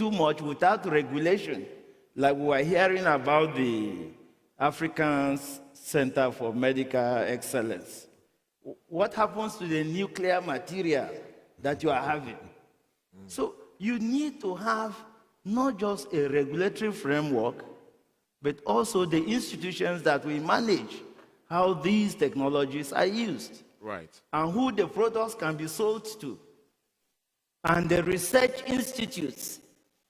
too much without regulation, like we were hearing about the African Center for Medical Excellence. What happens to the nuclear material that you are having? So you need to have not just a regulatory framework, but also the institutions that will manage how these technologies are used. Right. And who the products can be sold to. And the research institutes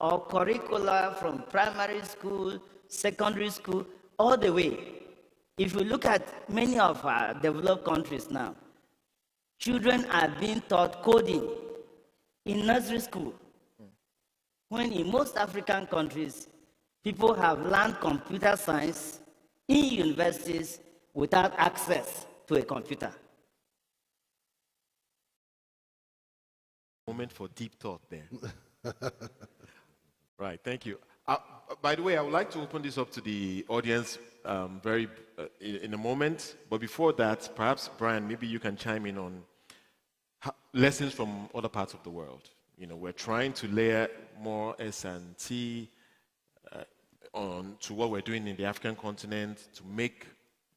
or curricula from primary school, secondary school, all the way. If you look at many of our developed countries now, children are being taught coding in nursery school. When in most African countries, people have learned computer science in universities without access to a computer. Moment for deep thought there. Right, thank you. By the way, I would like to open this up to the audience in a moment. But before that, perhaps, Brian, maybe you can chime in on lessons from other parts of the world. You know, we're trying to layer more S&T on to what we're doing in the African continent to make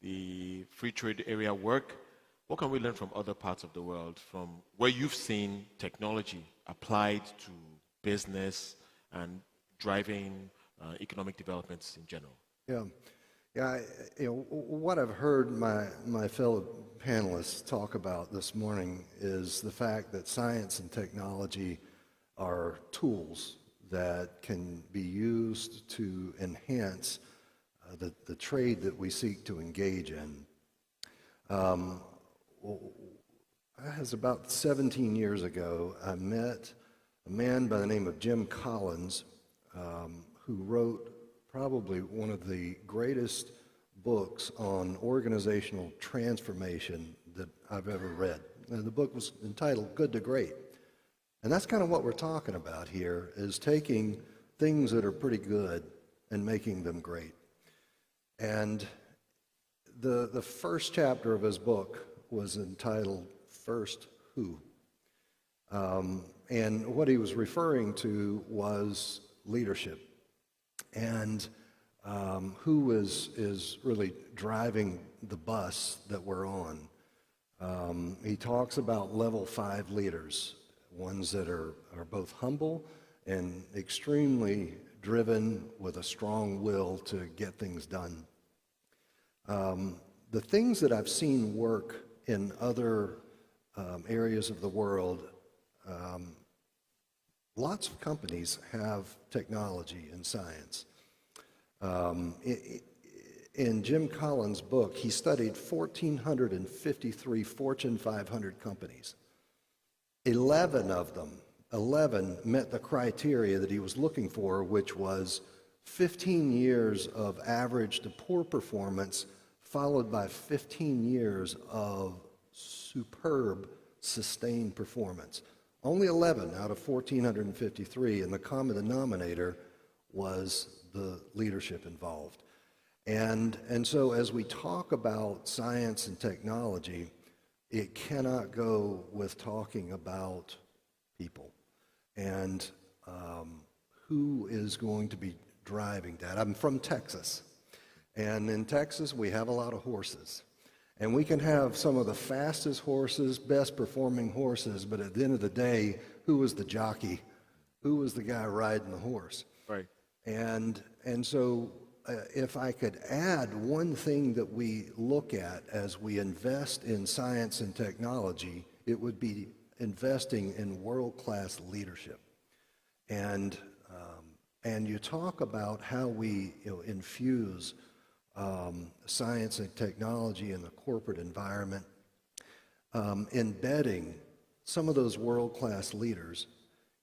the free trade area work. What can we learn from other parts of the world, from where you've seen technology applied to business and driving economic developments in general? Yeah. What I've heard my fellow panelists talk about this morning is the fact that science and technology are tools that can be used to enhance the trade that we seek to engage in. As about 17 years ago, I met a man by the name of Jim Collins, who wrote probably one of the greatest books on organizational transformation that I've ever read. And the book was entitled Good to Great. And that's kind of what we're talking about here, is taking things that are pretty good and making them great. And the first chapter of his book was entitled First Who. And what he was referring to was leadership, and who is really driving the bus that we're on. He talks about level 5 leaders, ones that are both humble and extremely driven with a strong will to get things done. The things that I've seen work in other areas of the world, lots of companies have technology and science. In Jim Collins' book, he studied 1,453 Fortune 500 companies. 11 of them, 11 met the criteria that he was looking for, which was 15 years of average to poor performance, followed by 15 years of superb, sustained performance. Only 11 out of 1,453, and the common denominator was the leadership involved. And so as we talk about science and technology, it cannot go with talking about people and who is going to be driving that. I'm from Texas, and in Texas we have a lot of horses. And we can have some of the fastest horses, best performing horses, but at the end of the day, who was the jockey? Who was the guy riding the horse? Right. And so if I could add one thing that we look at as we invest in science and technology, it would be investing in world-class leadership. And you talk about how we infuse science and technology in the corporate environment, embedding some of those world-class leaders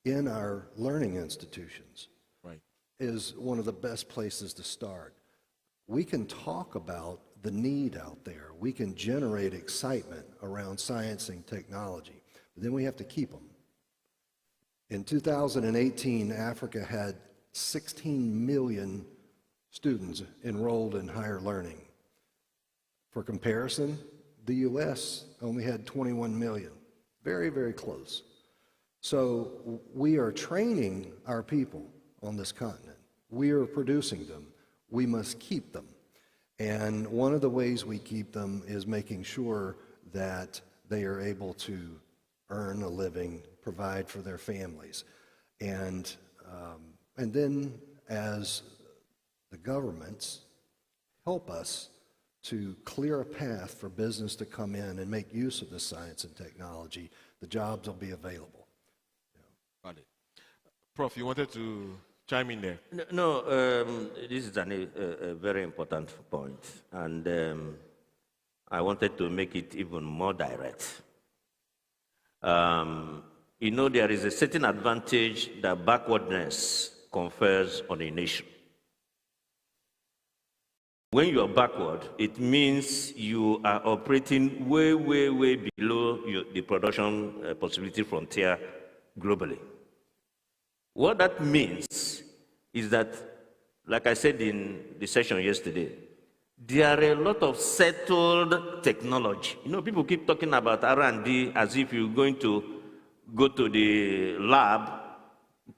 in our learning institutions. Right. Is one of the best places to start. We can talk about the need out there. We can generate excitement around science and technology, but then we have to keep them. In 2018, Africa had 16 million students enrolled in higher learning. For comparison, the US only had 21 million. Very, very close. So we are training our people on this continent. We are producing them. We must keep them. And one of the ways we keep them is making sure that they are able to earn a living, provide for their families. And then as the governments help us to clear a path for business to come in and make use of this science and technology, the jobs will be available. Got it. Prof, you wanted to chime in there? No, this is a very important point, and I wanted to make it even more direct. You know, there is a certain advantage that backwardness confers on a nation. When you are backward, it means you are operating way, way, way below the production possibility frontier globally. What that means is that, like I said in the session yesterday, there are a lot of settled technology. You know, people keep talking about R&D as if you're going to go to the lab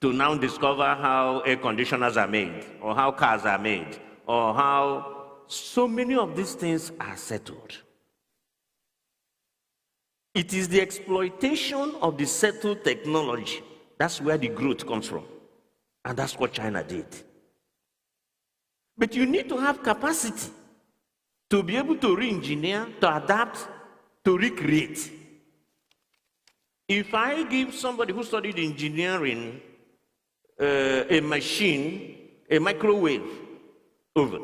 to now discover how air conditioners are made, or how cars are made, or how so many of these things are settled. It is the exploitation of the settled technology. That's where the growth comes from. And that's what China did. But you need to have capacity to be able to re-engineer, to adapt, to recreate. If I give somebody who studied engineering a machine, a microwave oven,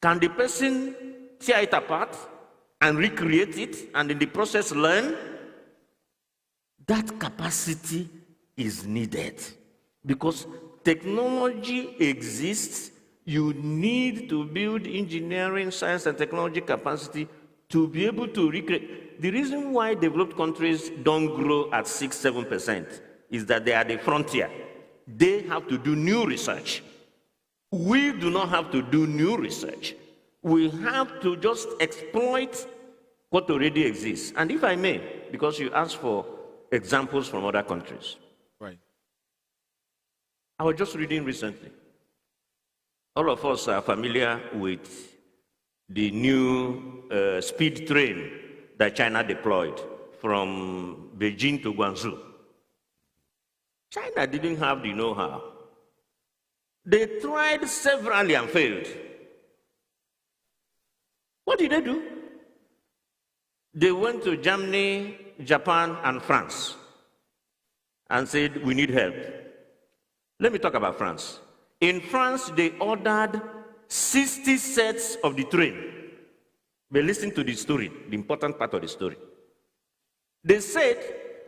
can the person tear it apart and recreate it and in the process learn? That capacity is needed because technology exists. You need to build engineering, science, and technology capacity to be able to recreate. The reason why developed countries don't grow at 6-7% is that they are the frontier. They have to do new research. We do not have to do new research. We have to just exploit what already exists. And if I may, because you asked for examples from other countries. Right. I was just reading recently. All of us are familiar with the new speed train that China deployed from Beijing to Guangzhou. China didn't have the know-how. They tried severally and failed. What did they do? They went to Germany, Japan, and France and said, we need help. Let me talk about France. In France, they ordered 60 sets of the train. But listen to the story, the important part of the story. They said,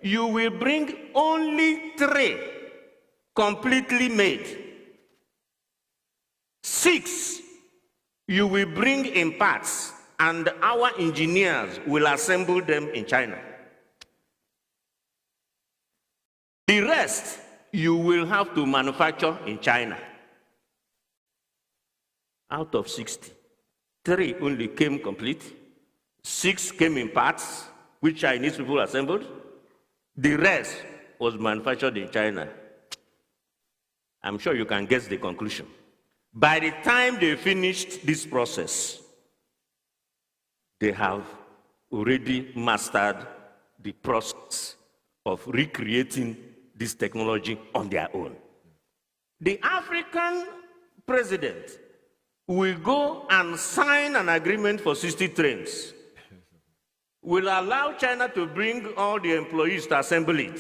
you will bring only 3 completely made. 6 you will bring in parts, and our engineers will assemble them in China. The rest you will have to manufacture in China. Out of 60, 3 only came complete, 6 came in parts, which Chinese people assembled. The rest was manufactured in China. I'm sure you can guess the conclusion. By the time they finished this process, they have already mastered the process of recreating this technology on their own. The African president will go and sign an agreement for 60 trains, will allow China to bring all the employees to assemble it,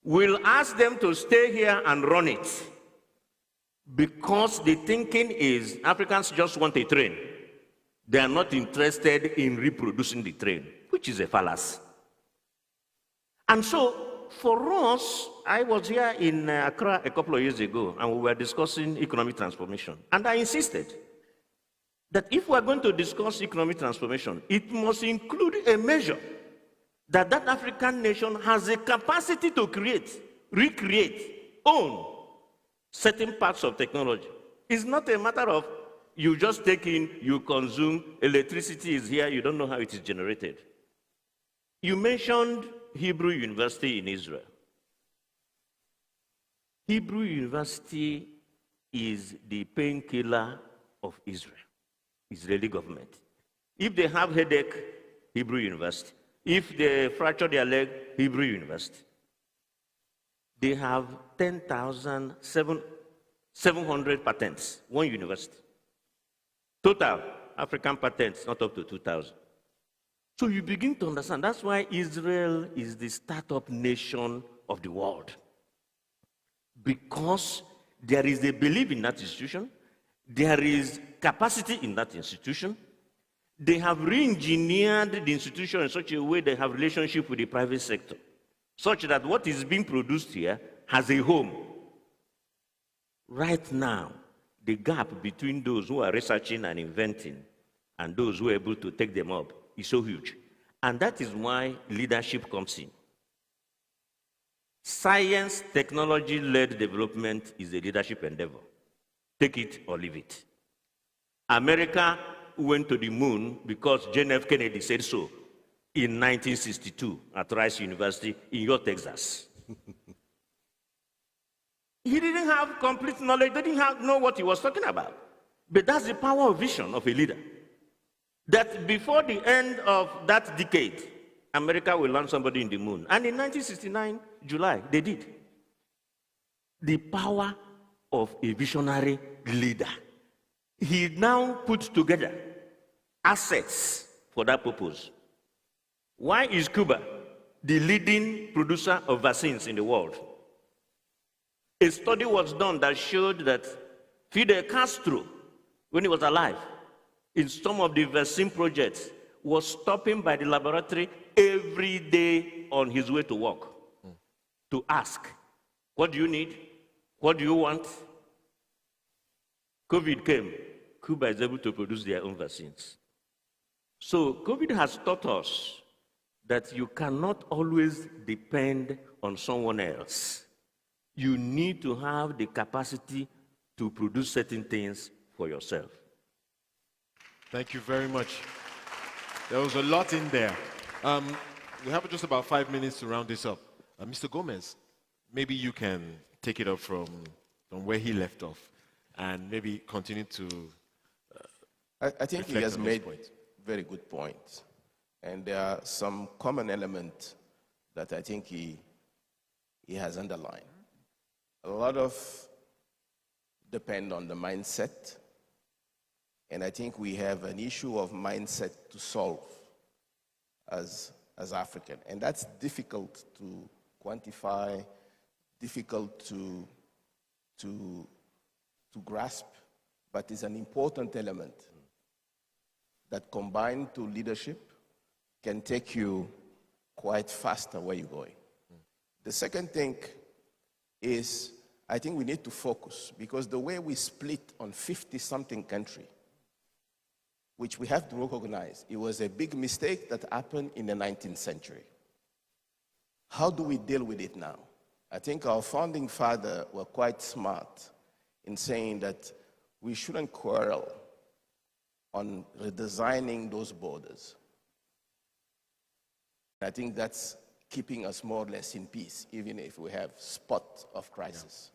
will ask them to stay here and run it, because the thinking is Africans just want a train. They are not interested in reproducing the train, which is a fallacy. And so, for us, I was here in Accra a couple of years ago, and we were discussing economic transformation. And I insisted that if we are going to discuss economic transformation, it must include a measure that that African nation has the capacity to create, recreate, own certain parts of technology. It's not a matter of you just take in, you consume, electricity is here, you don't know how it is generated. You mentioned Hebrew University in Israel. Hebrew University is the painkiller of Israel, Israeli government. If they have headache, Hebrew University. If they fracture their leg, Hebrew University. They have 10,700 patents, one university. Total African patents, not up to 2,000. So you begin to understand, that's why Israel is the startup nation of the world. Because there is a belief in that institution, there is capacity in that institution. They have re-engineered the institution in such a way they have relationship with the private sector, such that what is being produced here has a home. Right now, the gap between those who are researching and inventing and those who are able to take them up is so huge. And that is why leadership comes in. Science, technology-led development is a leadership endeavor. Take it or leave it. America went to the moon because John F. Kennedy said so in 1962 at Rice University in York, Texas. He didn't have complete knowledge, they didn't know what he was talking about. But that's the power of vision of a leader. That before the end of that decade, America will land somebody in the moon. And in 1969, July, they did. The power of a visionary leader. He now put together assets for that purpose. Why is Cuba the leading producer of vaccines in the world? A study was done that showed that Fidel Castro, when he was alive, in some of the vaccine projects, was stopping by the laboratory every day on his way to work to ask, what do you need? What do you want? COVID came. Cuba is able to produce their own vaccines. So COVID has taught us that you cannot always depend on someone else. You need to have the capacity to produce certain things for yourself. Thank you very much. There was a lot in there. We have just about 5 minutes to round this up. Mr. Gomez, maybe you can take it up from where he left off and maybe continue to I think he has made very good points. And there are some common elements that I think he has underlined. A lot of depend on the mindset. And I think we have an issue of mindset to solve as African. And that's difficult to quantify, difficult to grasp, but it's an important element that combined to leadership can take you quite faster where you're going. The second thing is I think we need to focus, because the way we split on 50-something countries, which we have to recognize, it was a big mistake that happened in the 19th century. How do we deal with it now? I think our founding fathers were quite smart in saying that we shouldn't quarrel on redesigning those borders. I think that's keeping us more or less in peace, even if we have spots of crisis. Yeah.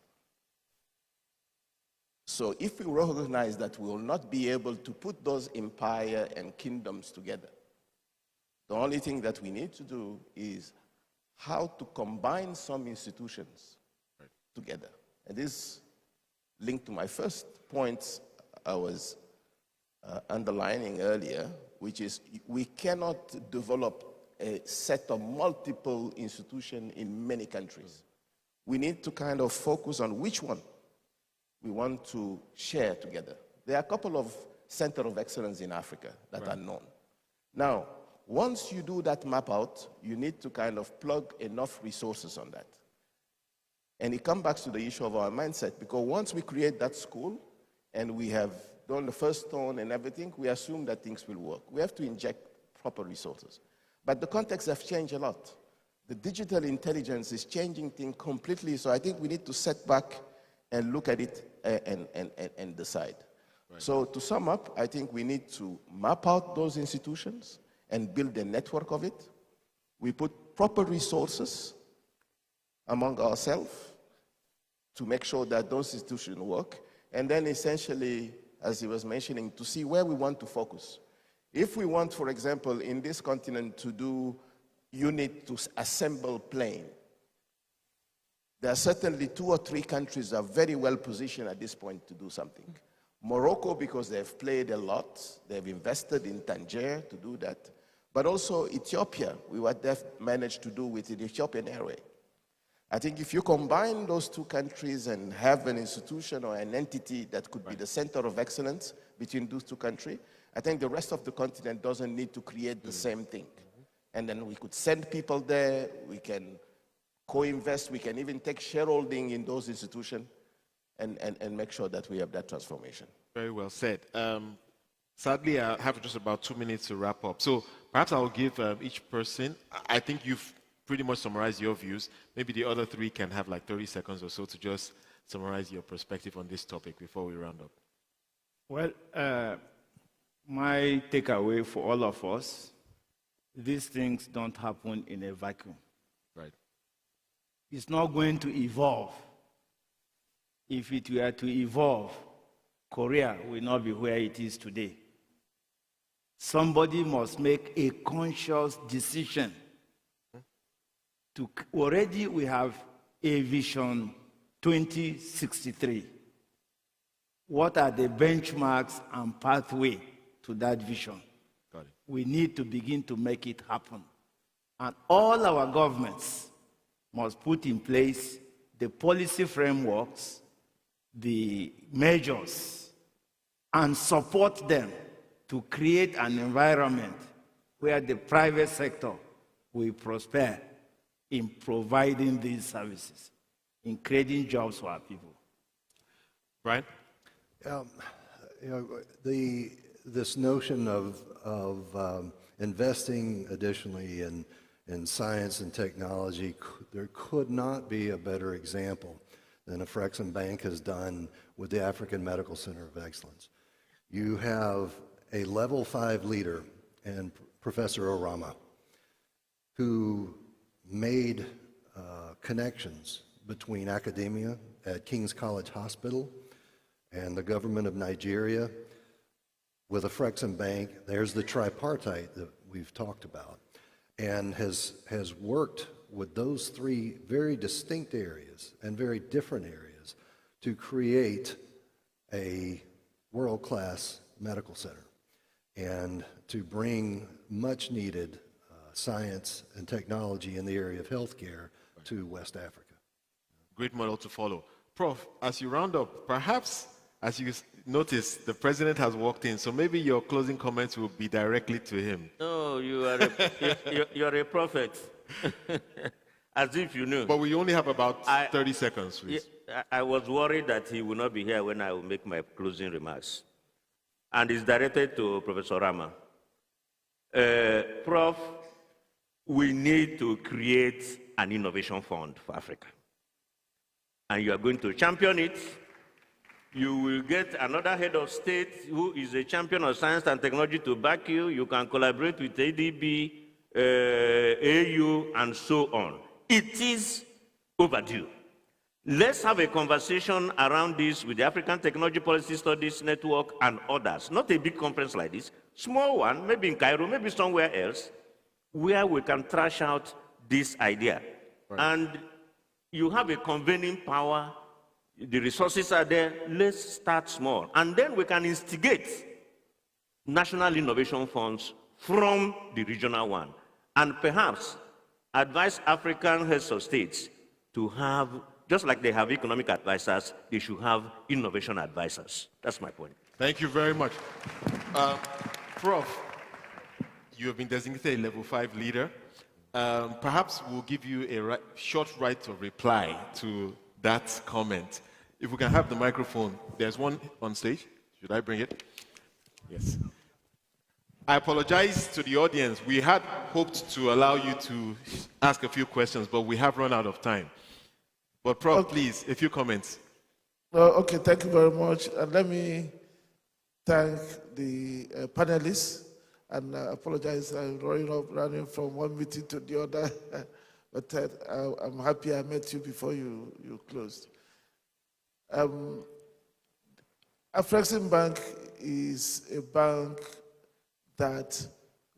So if we recognize that we will not be able to put those empires and kingdoms together, the only thing that we need to do is how to combine some institutions together. And this linked to my first point I was underlining earlier, which is we cannot develop a set of multiple institutions in many countries. We need to kind of focus on which one we want to share together. There are a couple of centers of excellence in Africa that are known. Now, once you do that map out, you need to kind of plug enough resources on that. And it comes back to the issue of our mindset, because once we create that school and we have done the first stone and everything, we assume that things will work. We have to inject proper resources. But the context has changed a lot. The digital intelligence is changing things completely, so I think we need to set back and look at it and decide. Right. So to sum up, I think we need to map out those institutions and build a network of it. We put proper resources among ourselves, to make sure that those institutions work, and then essentially, as he was mentioning, to see where we want to focus. If we want, for example, in this continent to do unit to assemble plane, there are certainly 2 or 3 countries that are very well positioned at this point to do something. Morocco, because they've played a lot, they've invested in Tangier to do that, but also Ethiopia, what they've managed to do with the Ethiopian Airway. I think if you combine those 2 countries and have an institution or an entity that could be the center of excellence between those 2 countries, I think the rest of the continent doesn't need to create the same thing. And then we could send people there, we can co-invest, we can even take shareholding in those institutions and make sure that we have that transformation. Very well said. Sadly, I have just about 2 minutes to wrap up. So perhaps I'll give each person, I think you've pretty much summarized your views. Maybe the other 3 can have like 30 seconds or so to just summarize your perspective on this topic before we round up. Well, my takeaway for all of us, these things don't happen in a vacuum. Right. It's not going to evolve. If it were to evolve, Korea will not be where it is today. Somebody must make a conscious decision. Already we have a vision 2063. What are the benchmarks and pathway to that vision? Got it. We need to begin to make it happen. And all our governments must put in place the policy frameworks, the measures, and support them to create an environment where the private sector will prosper in providing these services, in creating jobs for our people. Brian? This notion of investing additionally in science and technology, there could not be a better example than Afreximbank has done with the African Medical Center of Excellence. You have a level 5 leader, and Professor Orama, who made connections between academia at King's College Hospital and the government of Nigeria with Afreximbank. There's the tripartite that we've talked about, and has worked with those 3 very distinct areas and very different areas to create a world-class medical center and to bring much needed science and technology in the area of healthcare to West Africa. Great model to follow. Prof, as you round up, perhaps as you notice, the president has walked in, so maybe your closing comments will be directly to him. No, you are a prophet. As if you knew. But we only have about 30 seconds, please. I was worried that he will not be here when I will make my closing remarks. And it's directed to Professor Rama. Prof, we need to create an innovation fund for Africa. And you are going to champion it. You will get another head of state who is a champion of science and technology to back you. You can collaborate with ADB, AU, and so on. It is overdue. Let's have a conversation around this with the African Technology Policy Studies Network and others. Not a big conference like this, small one, maybe in Cairo, maybe somewhere else, where we can thrash out this idea. Right. And you have a convening power, the resources are there, let's start small. And then we can instigate national innovation funds from the regional one. And perhaps advise African heads of states to have, just like they have economic advisors, they should have innovation advisors. That's my point. Thank you very much. Prof, you have been designated a level 5 leader. Perhaps we'll give you a short right of reply to that comment. If we can have the microphone. There's one on stage. Should I bring it? Yes. I apologize to the audience. We had hoped to allow you to ask a few questions, but we have run out of time. But Prof, please, a few comments. Okay, thank you very much. And let me thank the panelists. And I apologize, I'm running from one meeting to the other. But I'm happy I met you before you closed. Afreximbank is a bank that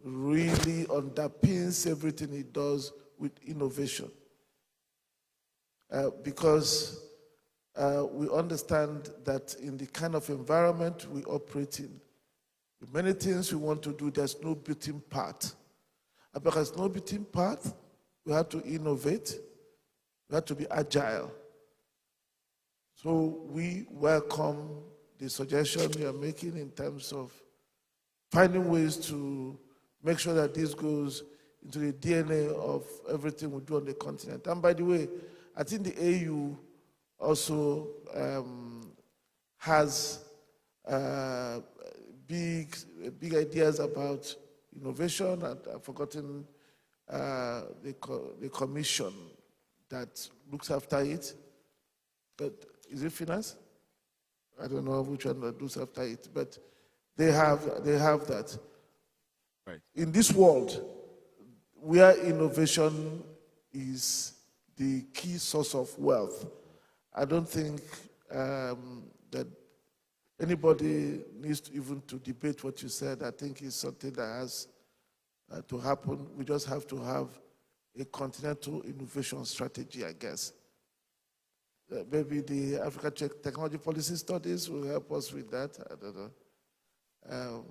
really underpins everything it does with innovation. Because we understand that in the kind of environment we operate in, many things we want to do, there's no beating path. And because no beating path, we have to innovate, we have to be agile. So we welcome the suggestion you are making in terms of finding ways to make sure that this goes into the DNA of everything we do on the continent. And by the way, I think the AU also has big ideas about innovation, and I've forgotten the commission that looks after it. But is it finance? I don't know which one that looks after it, but they have that. Right. In this world, where innovation is the key source of wealth, I don't think that anybody needs to even to debate what you said. I think it's something that has to happen. We just have to have a continental innovation strategy, I guess. Maybe the Africa Technology Policy Studies will help us with that. I don't know.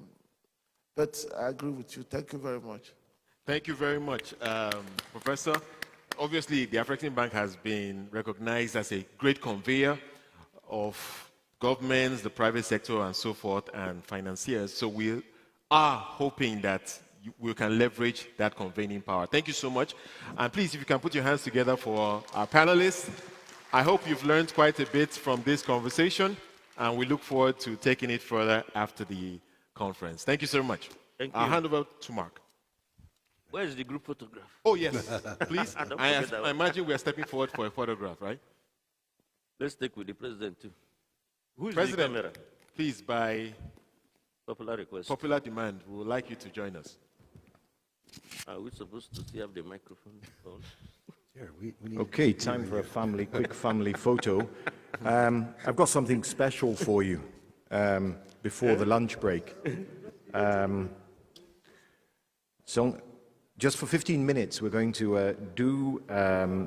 But I agree with you. Thank you very much. Thank you very much, Professor. Obviously, the Afreximbank has been recognized as a great conveyor of governments, the private sector, and so forth, and financiers. So we are hoping that we can leverage that convening power. Thank you so much. And please, if you can put your hands together for our panelists. I hope you've learned quite a bit from this conversation, and we look forward to taking it further after the conference. Thank you so much. Thank you. I'll hand over to Mark. Where is the group photograph? Oh, yes, please. I I imagine we are stepping forward for a photograph, right? Let's take with the president, too. Who is President, the camera? please, by Popular request. popular demand, we would like you to join us. Are we supposed to still have the microphone on? Okay, time for a quick family photo. I've got something special for you before the lunch break. So just for 15 minutes, we're going to do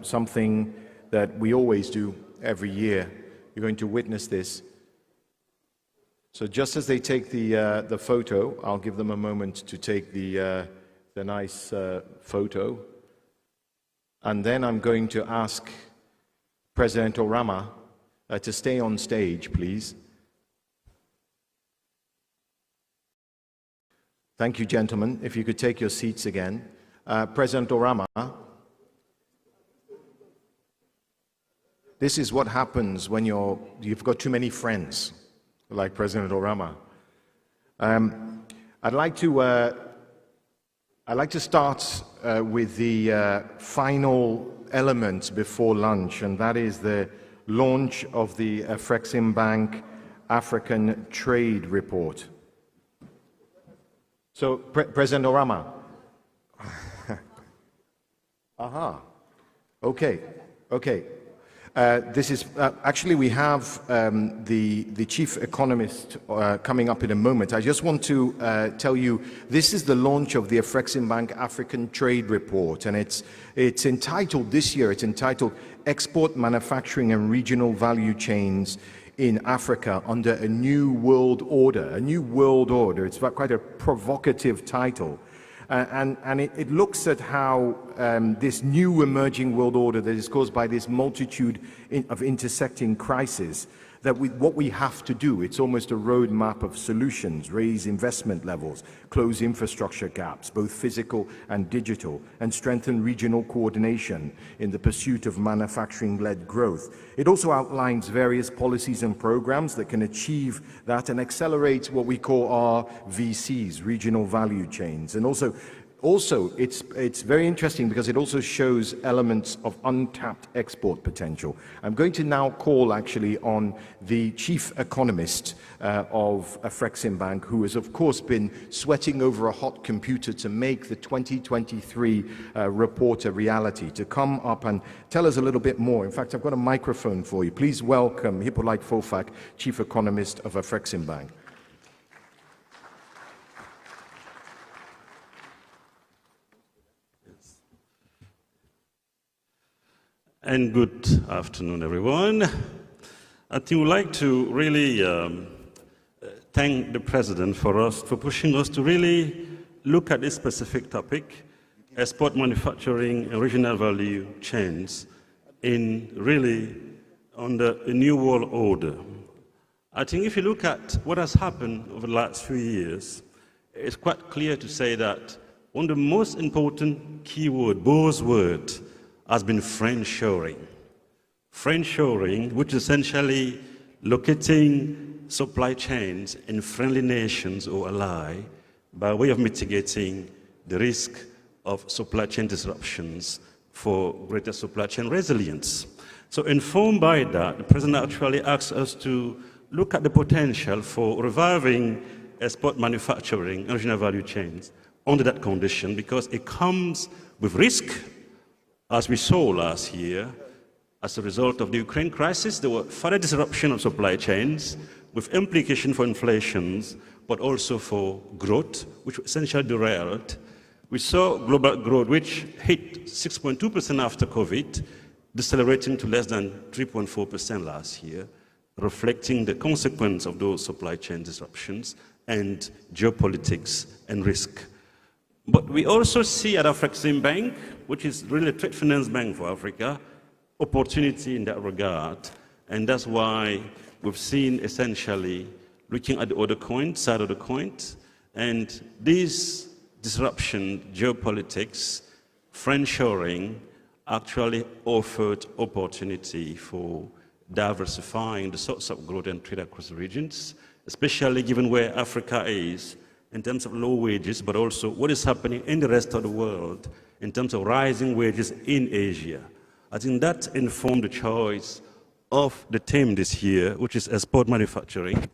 something that we always do every year. You're going to witness this. So just as they take the photo, I'll give them a moment to take the nice photo. And then I'm going to ask President Orama to stay on stage, please. Thank you, gentlemen. If you could take your seats again. President Orama, this is what happens when you've got too many friends, like President Orama. I'd like to start with the final element before lunch, and that is the launch of the Afreximbank African Trade Report. So, President Orama. Aha. Okay. This is actually we have the chief economist coming up in a moment. I just want to tell you this is the launch of the Afreximbank African Trade Report, and it's entitled this year. It's entitled "Export, Manufacturing, and Regional Value Chains in Africa under a New World Order." A new world order. It's quite a provocative title. And it looks at how this new emerging world order that is caused by this multitude of intersecting crises, that what we have to do, it's almost a roadmap of solutions: raise investment levels, close infrastructure gaps, both physical and digital, and strengthen regional coordination in the pursuit of manufacturing-led growth. It also outlines various policies and programs that can achieve that and accelerate what we call our VCs, regional value chains, and also also, it's very interesting because it also shows elements of untapped export potential. I'm going to now call actually on the chief economist of Afreximbank, who has of course been sweating over a hot computer to make the 2023 report a reality, to come up and tell us a little bit more. In fact, I've got a microphone for you. Please welcome Hippolyte Fofak, chief economist of Afreximbank. And good afternoon, everyone. I think we'd like to really thank the President for pushing us to really look at this specific topic, export manufacturing and regional value chains in really under a new world order. I think if you look at what has happened over the last few years, it's quite clear to say that one of the most important keyword, buzzword, has been friendshoring. Friendshoring, which is essentially locating supply chains in friendly nations or ally by way of mitigating the risk of supply chain disruptions for greater supply chain resilience. So informed by that, the President actually asked us to look at the potential for reviving export manufacturing and regional value chains under that condition, because it comes with risk. As we saw last year, as a result of the Ukraine crisis, there were further disruption of supply chains with implication for inflations, but also for growth, which essentially derailed. We saw global growth, which hit 6.2% after COVID, decelerating to less than 3.4% last year, reflecting the consequence of those supply chain disruptions and geopolitics and risk. But we also see at Afreximbank, which is really a trade finance bank for Africa, opportunity in that regard. And that's why we've seen essentially looking at the other coin, side of the coin, and this disruption, geopolitics, friendshoring actually offered opportunity for diversifying the sorts of growth and trade across the regions, especially given where Africa is in terms of low wages, but also what is happening in the rest of the world in terms of rising wages in Asia. I think that informed the choice of the theme this year, which is export manufacturing,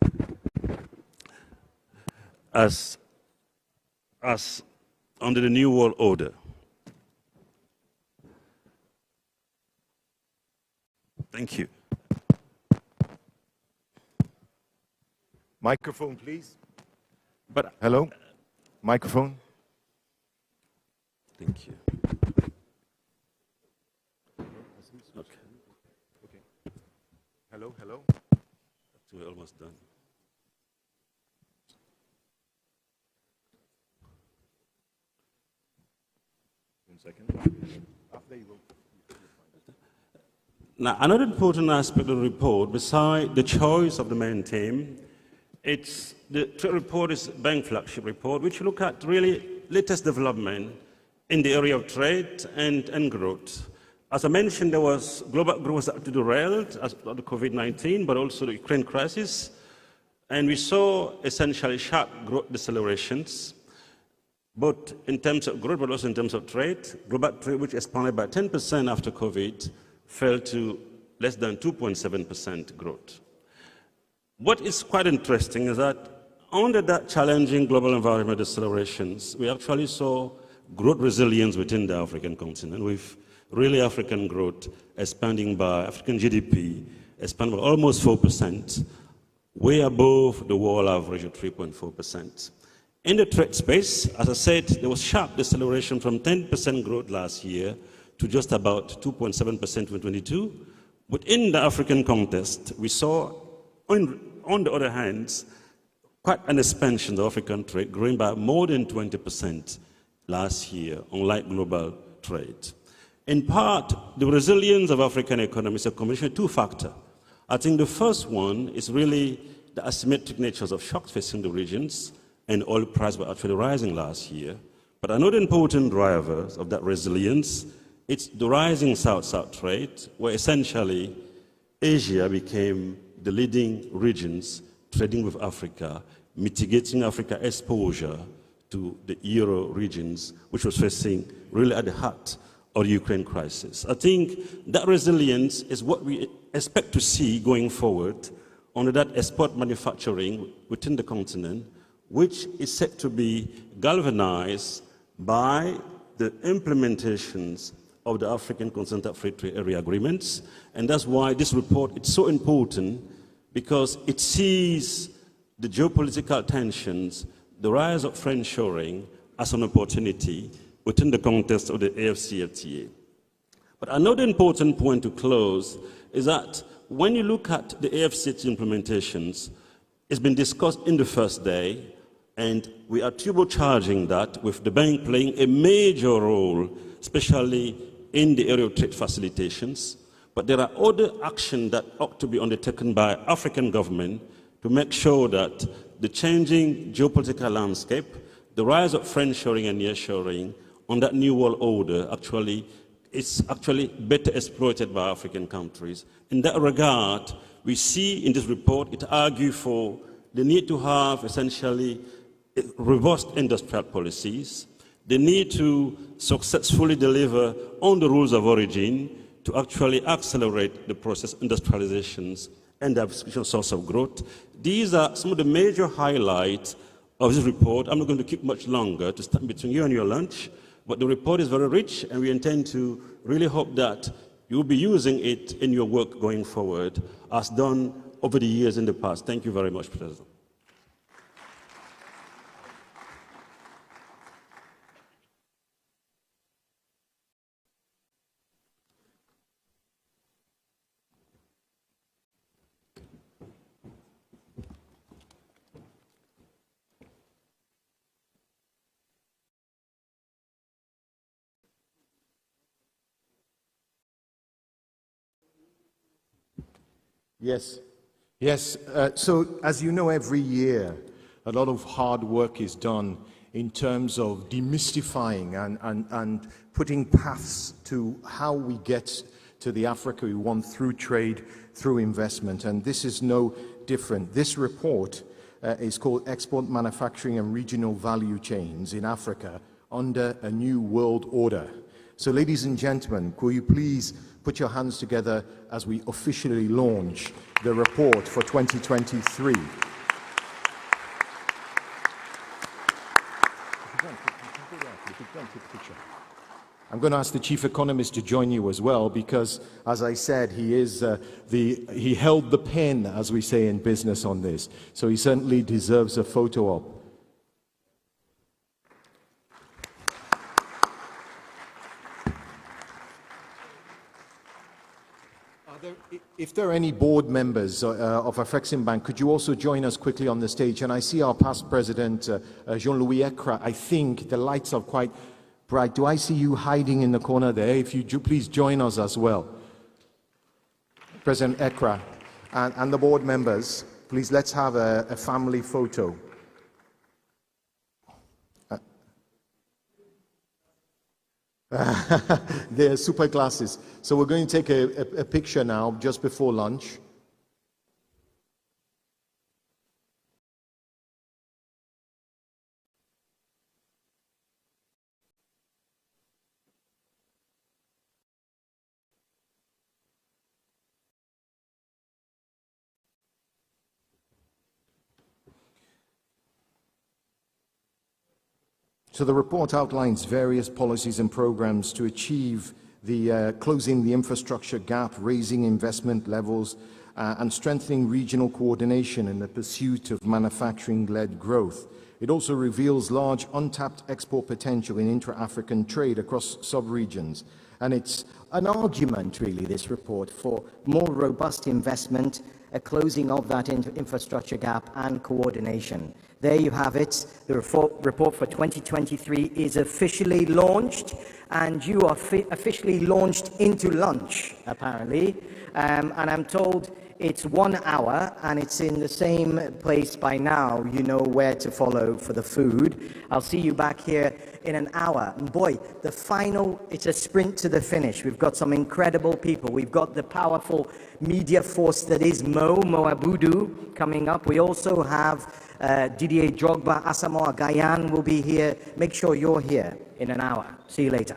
as under the New World Order. Thank you. Microphone, please. But hello? Microphone. Thank you. Okay. Hello, hello. We're almost done. One second. There you go. Now, another important aspect of the report, beside the choice of the main theme, it's the trade report is bank flagship report, which look at really latest development in the area of trade and growth. As I mentioned, there was global growth that derailed as of the COVID-19, but also the Ukraine crisis. And we saw essentially sharp growth decelerations, both in terms of growth, but also in terms of trade. Global trade, which expanded by 10% after COVID, fell to less than 2.7% growth. What is quite interesting is that under that challenging global environment decelerations, we actually saw growth resilience within the African continent, with really African growth expanding by African GDP, expanding by almost 4%, way above the world average of 3.4%. In the trade space, as I said, there was sharp deceleration from 10% growth last year to just about 2.7% in 2022. Within the African context, we saw, on the other hand, quite an expansion of African trade, growing by more than 20% last year, unlike global trade. In part, the resilience of African economies is a combination of two factors. I think the first one is really the asymmetric natures of shocks facing the regions, and oil prices were actually rising last year. But another important driver of that resilience, it's the rising South-South trade, where essentially Asia became the leading regions trading with Africa, mitigating Africa's exposure to the Euro regions, which was facing really at the heart of the Ukraine crisis. I think that resilience is what we expect to see going forward under that export manufacturing within the continent, which is set to be galvanized by the implementations of the African Continental Free Trade Area agreements. And that's why this report is so important, because it sees the geopolitical tensions, the rise of friendshoring as an opportunity within the context of the AFCFTA. But another important point to close is that when you look at the AFCFTA implementations, it's been discussed in the first day, and we are turbocharging that with the bank playing a major role, especially in the area of trade facilitations. But there are other actions that ought to be undertaken by African government to make sure that the changing geopolitical landscape, the rise of friendshoring and nearshoring on that new world order is actually better exploited by African countries. In that regard, we see in this report, it argues for the need to have essentially robust industrial policies, the need to successfully deliver on the rules of origin to actually accelerate the process industrializations and the source of growth. These are some of the major highlights of this report. I'm not going to keep much longer to stand between you and your lunch, but the report is very rich, and we intend to really hope that you will be using it in your work going forward, as done over the years in the past. Thank you very much, President. Yes. So, as you know, every year, a lot of hard work is done in terms of demystifying and putting paths to how we get to the Africa we want through trade, through investment. And this is no different. This report is called Export Manufacturing and Regional Value Chains in Africa under a New World Order. So, ladies and gentlemen, could you please put your hands together as we officially launch the report for 2023. I'm going to ask the chief economist to join you as well, because, as I said, he held the pen, as we say in business, on this. So he certainly deserves a photo op. If there are any board members of Afreximbank, could you also join us quickly on the stage? And I see our past president, Jean-Louis Ekra. I think the lights are quite bright. Do I see you hiding in the corner there? If you do, please join us as well. President Ekra and the board members, please, let's have a family photo. They're super glasses. So we're going to take a picture now, just before lunch. So the report outlines various policies and programs to achieve the closing the infrastructure gap, raising investment levels, and strengthening regional coordination in the pursuit of manufacturing-led growth. It also reveals large untapped export potential in intra-African trade across sub-regions. And it's an argument, really, this report, for more robust investment, a closing of that infrastructure gap, and coordination. There you have it. The report for 2023 is officially launched, and you are officially launched into lunch, apparently. And I'm told it's 1 hour, and it's in the same place by now. You know where to follow for the food. I'll see you back here in an hour. And boy, the final, it's a sprint to the finish. We've got some incredible people. We've got the powerful media force that is Mo Abudu coming up. We also have Didier Drogba, Asamoah Gyan will be here. Make sure you're here in an hour. See you later.